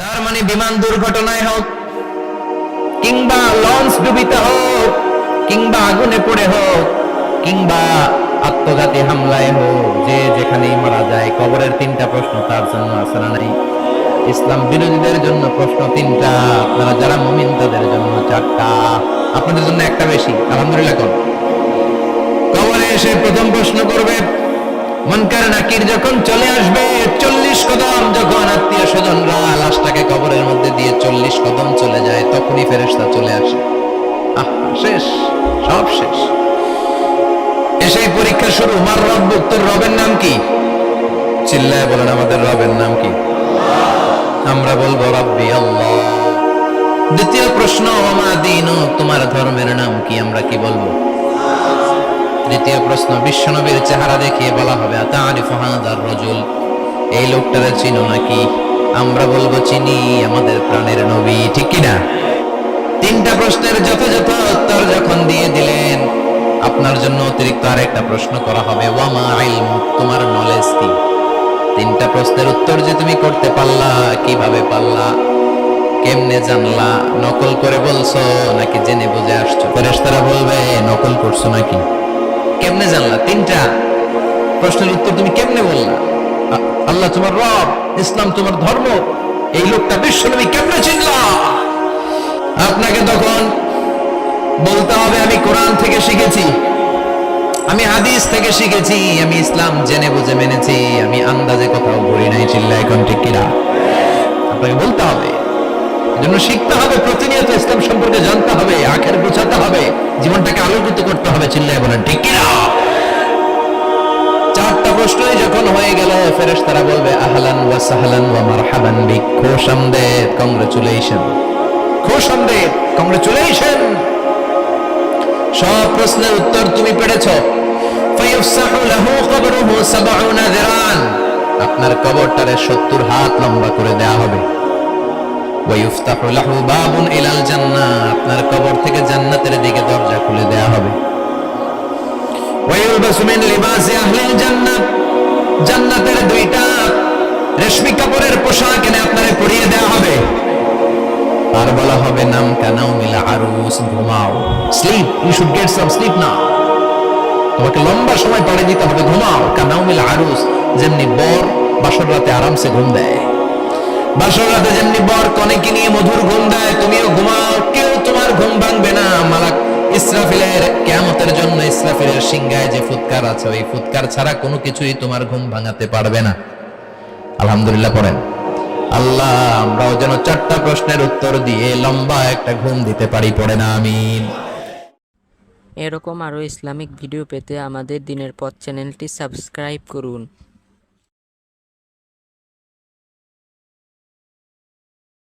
তার মানে বিমান দুর্ঘটনায় হোক, কিংবা লঞ্চ ডুবিতে হোক, কিংবা আগুনে পড়ে হোক, কিংবা আত্মঘাতী হামলায় হোক, যে যেখানেই মারা যায়, কবরের তিনটা প্রশ্ন তার জন্য আছে না নাই? ইসলাম বিরোধীদের জন্য প্রশ্ন তিনটা, আপনারা যারা মুমিন তাদের জন্য চারটা। আপনাদের জন্য একটা বেশি, আলহামদুলিল্লাহ। কোন কবরে এসে প্রথম প্রশ্ন করবে, মুনকার নাকির যখন চলে আসবে, 40 কদম যখন আত্মীয় স্বজনরা লাশটাকে কবরের মধ্যে দিয়ে 40 কদম চলে যায়, তখনই ফেরেশতা চলে আসে। শেষ, সব শেষ। এসেই পরীক্ষা শুরু। মার রব্বুক, তোর রবের নাম কি? চিল্লায় বলেন, আমাদের রবের নাম কি? আমরা বলবো রব্বি আল্লাহ। দ্বিতীয় প্রশ্ন, ওমা দীনুক, তোমার ধর্মের নাম কি? আমরা কি বলবো? তৃতীয় প্রশ্ন, বিশ্বনবীর চেহারা দেখিয়ে বলা হবে, আতারিফু হাযার রাজুল, এই লোকটারে চিনো নাকি? আমরা বলবো চিনি, আমাদের প্রাণের নবী, ঠিক কি না? তিনটা প্রশ্নের যথাযথ উত্তর যখন দিয়ে দিলেন, আপনার জন্য অতিরিক্ত আরেকটা প্রশ্ন করা হবে, ওয়ামা ইলমুক, তোমার নলেজ কি? তিনটা প্রশ্নের উত্তর যে তুমি করতে পারলা, কিভাবে পারলা, কেমনে জানলা? নকল করে বলছো নাকি জেনে বুঝে আসছো? ফেরেশতারা বলবে নকল করছো নাকি? কেমনে জানলা? তিনটা প্রশ্নের উত্তর তুমি কেমনে বললা? আল্লাহ তোমার রব, ইসলাম তোমার ধর্ম, এই লোকটা বিশ্বনবী, কেমনে চিনলা? আপনাকে তখন বলতে হবে, আমি কোরআন থেকে শিখেছি, আমি হাদিস থেকে শিখেছি, আমি ইসলাম জেনে বুঝে মেনেছি, আমি আন্দাজে কোথাও ঘুরি নাই। চিল্লা এখন ঠিক কিনা? আপনাকে বলতে হবে, এজন্য শিখতে হবে, প্রতিনিয়ত ইসলাম সম্পর্কে জানতে হবে, আখের বোঝাতে হবে, জীবনটাকে আলোকিত করতে হবে। চিল্লায় বলেন ঠিক কিনা? চারটা প্রশ্নই যখন হয়ে গেল, ফেরেশতারা বলবে আহলান ওয়া সাহলান ওয়া মারহাবান বিক, খোশামদেদ, কংগ্রেচুলেশন, খোশামদেদ, কংগ্রেচুলেশন, সব প্রশ্নের উত্তর তুমি পেরেছো। ফায়ুফসাহু লাহু কবরুহু 70 যিরান, আপনার কবরটারে 70 হাত লম্বা করে দেয়া হবে। ওয়ায়ুফতাহু লাহু বাবুন ইলাল জান্নাহ, আপনার কবর থেকে জান্নাতের দিকে দরজা খুলে দেয়া হবে। ওয়ায়ুলবাসু মিন লিবাসি আহলিল জান্নাহ, জান্নাতের দুইটা রেশমি কাপড়ের পোশাক এনে আপনারে পরিয়ে দেয়া হবে। আর বলা হবে নাম কানাউমিল আরুস, ঘুমাও, sleep, you should get some sleep now, তোমাকে লম্বা সময় পাড়ি দিতে হবে, ঘুমাও। কানাউমিল আরুস, যেমনি বর বাসর রাতে আরামসে ঘুম দেয়, বাসর রাতে যেমনি বর কনেকে নিয়ে মধুর ঘুম দেয়, তুমিও ঘুমাও, কেউ তোমার ঘুম ভাঙবে না। মালাক ইসরাফিলের, কিয়ামতের জন্য ইসরাফিলের সিংহায় যে ফুৎকার আছে, ওই ফুৎকার ছাড়া কোনো কিছুই তোমার ঘুম ভাঙাতে পারবে না। আলহামদুলিল্লাহ পড়েন। আল্লাহ আমরাও যেন চারটা প্রশ্নের উত্তর দিয়ে লম্বা একটা ঘুম দিতে পারি, পড়ে না আমিন। এরকম আরও ইসলামিক ভিডিও পেতে আমাদের দিনের পথ চ্যানেলটি সাবস্ক্রাইব করুন।